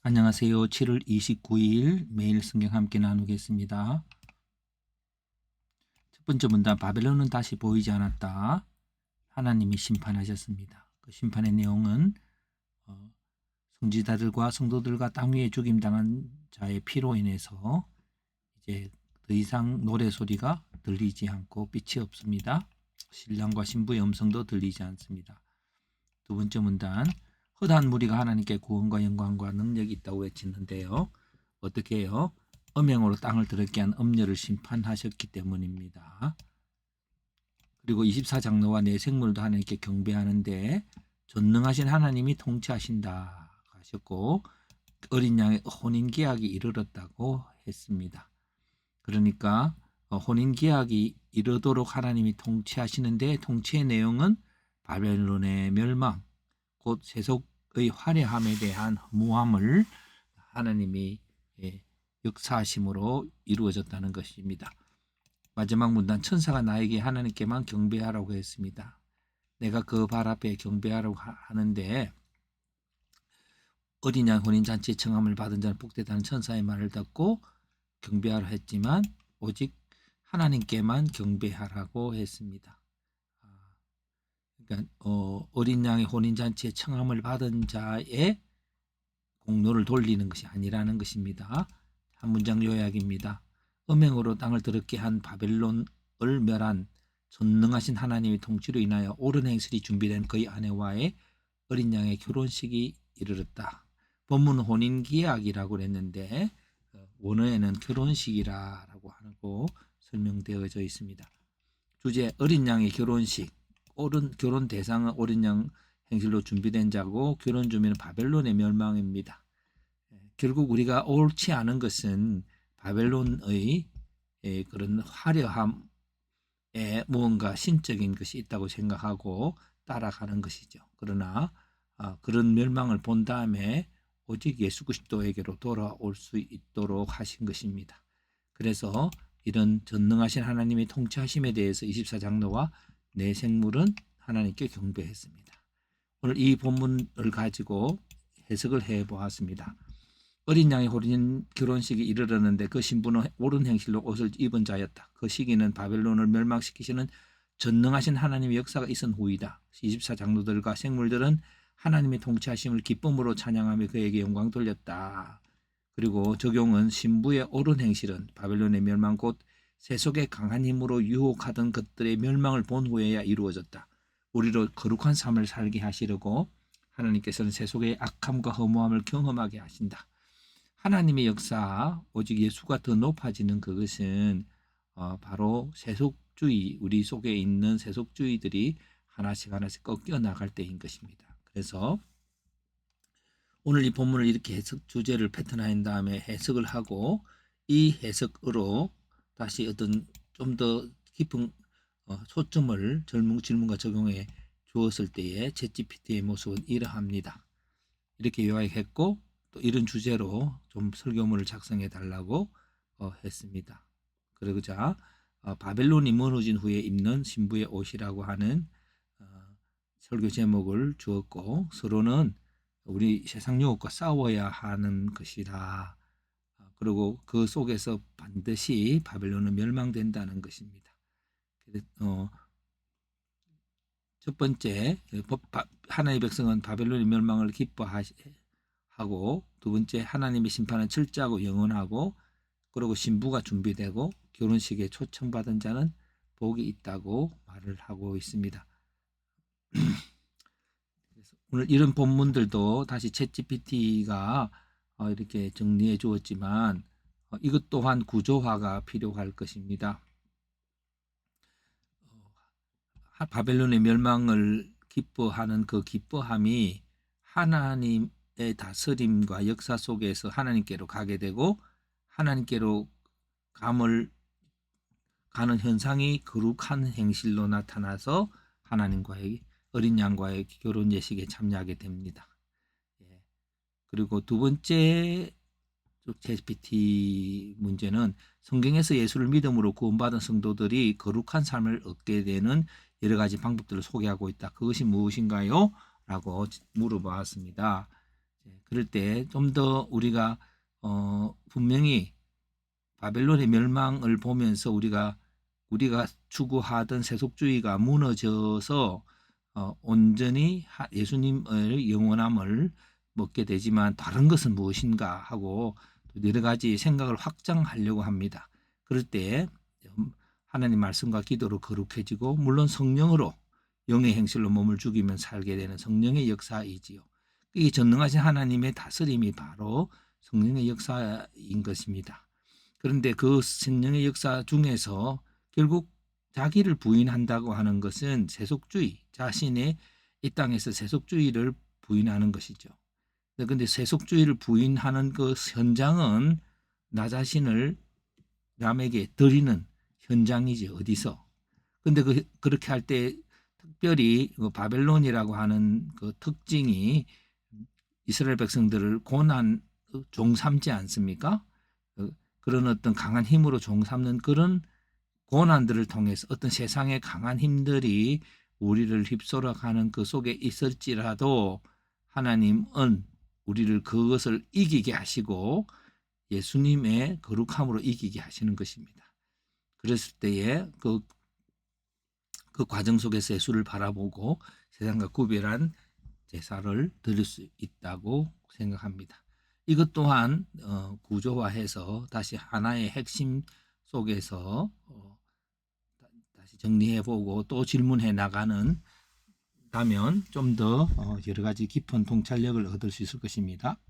안녕하세요. 7월 29일 매일 성경 함께 나누겠습니다. 첫 번째 문단, 바벨론은 다시 보이지 않았다. 하나님이 심판하셨습니다. 그 심판의 내용은 성지자들과 성도들과 땅 위에 죽임당한 자의 피로 인해서 이제 더 이상 노래 소리가 들리지 않고 빛이 없습니다. 신랑과 신부의 음성도 들리지 않습니다. 두 번째 문단, 허다한 무리가 하나님께 구원과 영광과 능력이 있다고 외치는데요. 어떻게 해요? 음행으로 땅을 더럽게 한 음녀를 심판하셨기 때문입니다. 그리고 24장로와 내 생물도 하나님께 경배하는데 전능하신 하나님이 통치하신다 하셨고, 어린 양의 혼인계약이 이르렀다고 했습니다. 그러니까 혼인계약이 이르도록 하나님이 통치하시는데, 통치의 내용은 바벨론의 멸망, 곧 세속의 화려함에 대한 허무함을 하나님이 역사하심으로 이루어졌다는 것입니다. 마지막 문단, 천사가 나에게 하나님께만 경배하라고 했습니다. 내가 그 발 앞에 경배하라고 하는데, 어린 양 혼인잔치에 청함을 받은 자는 복되다는 천사의 말을 듣고 경배하라 했지만 오직 하나님께만 경배하라고 했습니다. 그러니까 어린 양의 혼인잔치에 청함을 받은 자의 공로를 돌리는 것이 아니라는 것입니다. 한 문장 요약입니다. 음행으로 땅을 더럽게 한 바벨론을 멸한 전능하신 하나님의 통치로 인하여 옳은 행실이 준비된 그의 아내와의 어린 양의 결혼식이 이르렀다. 본문은 혼인계약이라고 했는데 원어에는 결혼식이라고 하고 설명되어져 있습니다. 주제, 어린 양의 결혼식. 옳은 결혼 대상은 어린 양 행실로 준비된 자고, 결혼 주민은 바벨론의 멸망입니다. 결국 우리가 옳지 않은 것은 바벨론의 그런 화려함에 무언가 신적인 것이 있다고 생각하고 따라가는 것이죠. 그러나 그런 멸망을 본 다음에 오직 예수 그리스도에게로 돌아올 수 있도록 하신 것입니다. 그래서 이런 전능하신 하나님의 통치하심에 대해서 24장로와 내 생물은 하나님께 경배했습니다. 오늘 이 본문을 가지고 해석을 해보았습니다. 어린 양의 혼인 결혼식이 이르렀는데 그 신부는 옳은 행실로 옷을 입은 자였다. 그 시기는 바벨론을 멸망시키시는 전능하신 하나님의 역사가 있은 후이다. 24장로들과 생물들은 하나님의 통치하심을 기쁨으로 찬양하며 그에게 영광 돌렸다. 그리고 적용은 신부의 옳은 행실은 바벨론의 멸망, 곧 세속의 강한 힘으로 유혹하던 것들의 멸망을 본 후에야 이루어졌다. 우리로 거룩한 삶을 살게 하시려고 하나님께서는 세속의 악함과 허무함을 경험하게 하신다. 하나님의 역사, 오직 예수가 더 높아지는 그것은 바로 세속주의, 우리 속에 있는 세속주의들이 하나씩 꺾여 나갈 때인 것입니다. 그래서 오늘 이 본문을 이렇게 해석 주제를 패턴화한 다음에 해석을 하고, 이 해석으로 다시 어떤 좀 더 깊은 초점을 질문과 적용해 주었을 때에 챗GPT의 모습은 이러합니다. 이렇게 요약했고, 또 이런 주제로 좀 설교문을 작성해 달라고 했습니다. 그러자 바벨론이 무너진 후에 입는 신부의 옷이라고 하는 설교 제목을 주었고, 서로는 우리 세상 유혹과 싸워야 하는 것이다. 그리고 그 속에서 반드시 바벨론은 멸망된다는 것입니다. 첫 번째, 하나님의 백성은 바벨론의 멸망을 기뻐하고, 두 번째, 하나님의 심판은 철저하고 영원하고, 그리고 신부가 준비되고 결혼식에 초청받은 자는 복이 있다고 말을 하고 있습니다. 오늘 이런 본문들도 다시 챗GPT가 이렇게 정리해 주었지만 이것 또한 구조화가 필요할 것입니다. 바벨론의 멸망을 기뻐하는 그 기뻐함이 하나님의 다스림과 역사 속에서 하나님께로 가게 되고, 하나님께로 가는 현상이 거룩한 행실로 나타나서 하나님과의 어린 양과의 결혼 예식에 참여하게 됩니다. 그리고 두 번째 챗GPT 문제는 성경에서 예수를 믿음으로 구원받은 성도들이 거룩한 삶을 얻게 되는 여러 가지 방법들을 소개하고 있다. 그것이 무엇인가요? 라고 물어봤습니다. 그럴 때 좀 더 우리가 분명히 바벨론의 멸망을 보면서 우리가 추구하던 세속주의가 무너져서 온전히 예수님의 영원함을 먹게 되지만 다른 것은 무엇인가 하고 여러 가지 생각을 확장하려고 합니다. 그럴 때 하나님 말씀과 기도로 거룩해지고 물론 성령으로 영의 행실로 몸을 죽이면 살게 되는 성령의 역사이지요. 이 전능하신 하나님의 다스림이 바로 성령의 역사인 것입니다. 그런데 그 성령의 역사 중에서 결국 자기를 부인한다고 하는 것은 세속주의, 자신의 이 땅에서 세속주의를 부인하는 것이죠. 그런데 세속주의를 부인하는 그 현장은 나 자신을 남에게 드리는 현장이지 어디서. 근데 그렇게 할 때 특별히 그 바벨론이라고 하는 그 특징이 이스라엘 백성들을 고난 종 삼지 않습니까? 그런 어떤 강한 힘으로 종 삼는 그런 고난들을 통해서 어떤 세상의 강한 힘들이 우리를 휩쓸어 가는 그 속에 있을지라도 하나님은 우리를 그것을 이기게 하시고 예수님의 거룩함으로 이기게 하시는 것입니다. 그랬을 때에 그 과정 속에서 예수를 바라보고 세상과 구별한 제사를 드릴 수 있다고 생각합니다. 이것 또한 구조화해서 다시 하나의 핵심 속에서 다시 정리해보고 또 질문해 나가는 다면 좀 더 여러 가지 깊은 통찰력을 얻을 수 있을 것입니다.